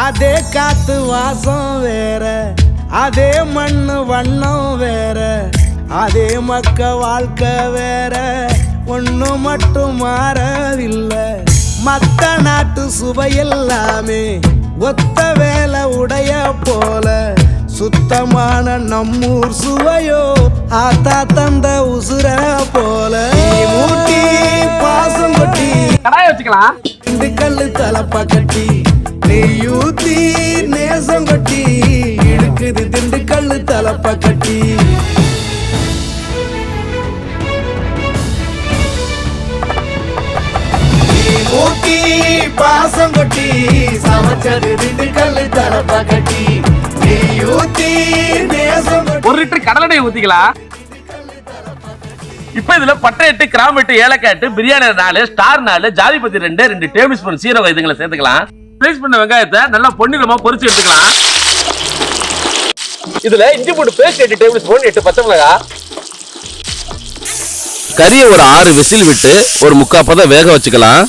அதே காத்து வாசம் வேற, அதே மண்ணு வண்ணம் வேற, அதே மக்க வாழ்க்கை வேற, ஒண்ணு மட்டும் மாறவில்லை. மத்த நாட்டு சுவையெல்லாமே ஒத்த வேலை உடைய போல, சுத்தமான நம்மூர் சுவையோ ஆத்தா தந்த உசுர போல. மூட்டி பாசம் கொட்டி கடாய வச்சுக்கலாம், திண்டுக்கல்லு தலப்பா கட்டி நெய்யூத்தி நேசம் கொட்டி இழுக்குது திண்டுக்கல்லு தலப்பா கட்டி. மூட்டி பாசம் கொட்டி சமைச்சது திண்டுக்கல்லு தலப்பா கட்டி நெய்யூத்தி நேசம் கொட்டி. 1 லிட்டர் கடலெண்ணெய் ஊத்திக்கலாம். இப்ப இதுல பட்டை 8, கிராம்பு 8, ஏலக்காய் 8, பிரியாணி 4, ஸ்டார் 4, ஜாதிபத்தி 2 டேபிள் ஸ்பூன் சீரகம் இதுங்களை சேர்த்துக்கலாம். ஸ்லைஸ் பண்ண வெங்காயத்தை நல்லா பொன்னிறமா பொரிச்சு எடுத்துக்கலாம். இதுல இஞ்சி பூண்டு பேஸ்ட் 8 டேபிள் ஸ்பூன், 8 பச்சை மிளகாய். கறியை ஒரு 6 விசில் விட்டு ஒரு 3/4 பதம் வேக வச்சுக்கலாம்.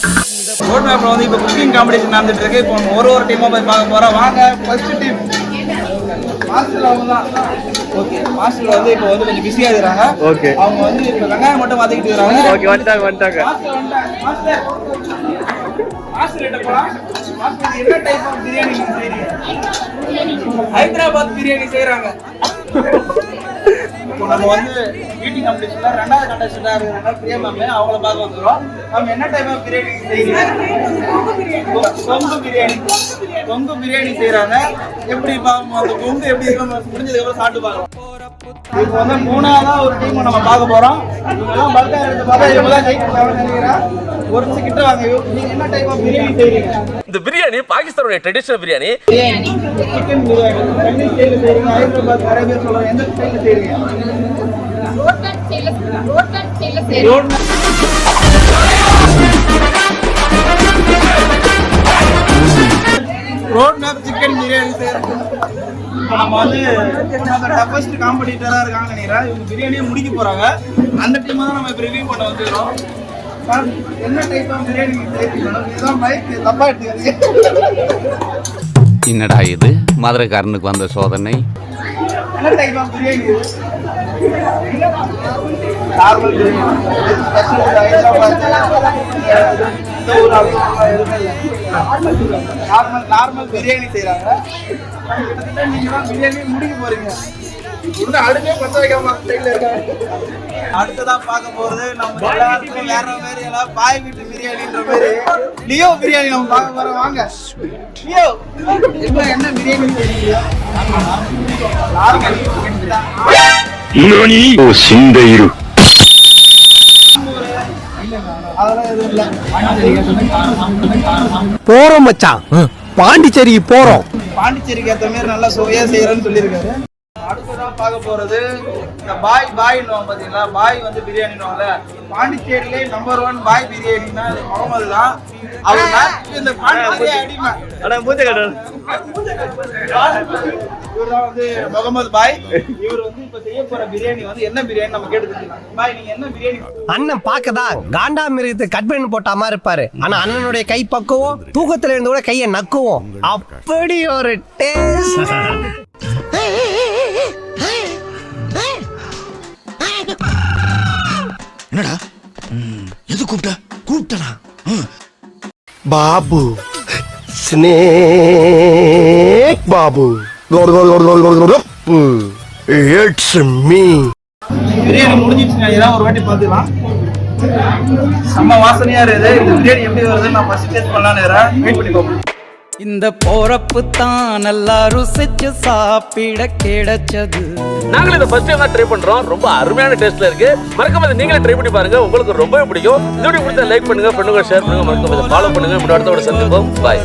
ரோட் மேப்ல வந்து இப்போ குக்கிங் காம்படிஷன் நடந்துட்டு இருக்கு. இப்போ ஒரு டீமா போய் பார்க்க போறோம். வாங்க. ஃபர்ஸ்ட் டீம் மாஸ்டர் அவங்க தான். ஓகே, மாஸ்டர் வந்து இப்போ வந்து கொஞ்சம் பிஸியா இருக்காங்க. ஓகே, அவங்க வந்து இப்போ வெங்காயம் மட்டும் மாத்திக்கிட்டு இருக்காங்க. ஓகே, வந்துட்டாங்க. மாஸ்டர் கிட்ட போலாம். மாஸ்டர் என்ன டைப் ஆஃப் பிரியாணி நீங்க செய்றீங்க? ஹைதராபாத் பிரியாணி செய்றாங்க. இப்போ நம்ம வந்து ஈட்டிங் காம்படிஷன்ல 2வது கண்டஸ்டன்டா இருக்காங்க பிரியா மேம், அவங்கள பார்க்க வந்துறோம். நம்ம என்ன டைப் ஆஃப் பிரியாணி செய்றீங்க? கொங்கு பிரியாணி செய்றாங்க. எப்படி பாப்போம் அந்த கொங்கு எப்படி இருக்கு முடிஞ்சதுக்கு அப்புறம் சாப்பிட்டு பார்க்கலாம். இப்போ வந்து 3ஆவதா ஒரு டீம் நம்ம பார்க்க போறோம். இவங்க எல்லாம் பல்கா எடுத்து பார்த்தா இவங்க தான் ஜெயிக்கிறாங்கன்னு நினைக்கிறேன். ஒரு நிமிஷம் கிட்ட வாங்க. நீங்க என்ன டைப் ஆஃப் பிரியாணி செய்றீங்க? இந்த பிரியாணி பாகிஸ்தானுடைய traditional biryani. Chicken biryani Chinese ஸ்டைல்ல செய்றீங்க, ஹைதராபாத் அரேபியா சொல்றீங்க. எந்த ஸ்டைல்ல செய்றீங்க? ரோட்டன் ஸ்டைல்ல செய்றீங்க. ரோட் மேப் சிக்கன் பிரியாணி செய்றோம். நம்ம வந்து டஃபஸ்ட் காம்படிட்டரா இருக்காங்கன்னு நினைக்கிறேன். இவங்க பிரியாணியை முடிக்க போறாங்க. அந்த டீமை தான் நம்ம இப்போ ரிவ்யூ பண்ண வந்துக்கிறோம். என்ன டைப் ஆஃப் பிரியாணி இதுதான் மைக் தப்பா எடுத்துக்காதீங்க. என்னடா இது மதுரைக்காரனுக்கு வந்த சோதனை? என்ன type of biryani? Normal biryani, special Hyderabad, normal biryani செய்றாங்க. நீங்க தான் பிரியாணி முடிக்க போறீங்க. அடுத்தே பச்ச வைக்காம ஸ்டைல்ல இருக்காங்க. அடுத்ததா பார்க்க போறது நம்ம எல்லாருக்கும் வேற மாதிரி எல்லாம் பாய் வீட்டு பிரியாணின்ற மாதிரி லியோ பிரியாணி நம்ம பார்க்க போறோம். வாங்க லியோ, இப்போ என்ன பிரியாணி செய்றீங்க? நானி ஓ சிந்தையிரு அதெல்லாம் எதுவும் இல்ல. போறோம் மச்சான், பாண்டிச்சேரிக்கு போறோம். பாண்டிச்சேரிக்கு ஏற்ற மாதிரி நல்லா சுவையா செய்யறேன்னு சொல்லியிருக்காரு. அடுத்ததான் பார்க்க போறது இந்த பாய்ன்னு பாத்தீங்களா, பாய் வந்து பிரியாணின்னுவாங்கல்ல. பாண்டிச்சேரியிலே நம்பர் 1 பாய் பிரியாணின்னா முகமது தான். அவர் இந்த பாண்டிச்சேரி அடிமை. இவர் தான் வந்து முகமது பாய். இவர் வந்து இப்ப செய்ய போற பிரியாணி வந்து என்ன பிரியாணி நம்ம கேட்டுக்கலாம். பாய், நீங்க என்ன பிரியாணி? அண்ணன் பாக்கதான் காண்டா மிருகத்தை கட் பண்ணி போட்ட மாதிரி இருப்பாரு. ஆனா அண்ணனுடைய கை பக்குவோம், தூக்கத்துல இருந்து கூட கையை நக்குவோம். அப்படி ஒரு டேஸ்ட். என்னடா எது கூப்பிட்டனா? Babu snake Babu, it's me. Biryani முடிஞ்சிடுச்சு. ஒரு வாட்டி பார்த்துக்கலாம். செம்ம வாசனையா இருக்குது. இந்த பிரியாணி எப்படி வருதுன்னு நான் ஃபர்ஸ்ட் டேஸ்ட் பண்ணலான்னு இருக்கிறேன். வெயிட் பண்ணி பார்ப்போம். இந்த போறப்பு தான் நல்லா ருசிச்சு சாப்பிட கிடைச்சது. நாங்களும் இதை ஃபர்ஸ்ட் டைம் தான் ட்ரை பண்றோம். ரொம்ப அருமையான டேஸ்ட்ல இருக்கு. மறக்காம நீங்களே ட்ரை பண்ணி பாருங்க, உங்களுக்கு ரொம்பவே பிடிக்கும். இந்த வீடியோ பிடிச்சா லைக் பண்ணுங்க, ஷேர் பண்ணுங்க, மறக்காம ஃபாலோ பண்ணுங்க. அடுத்த ஒரு சந்திப்போம். பாய்.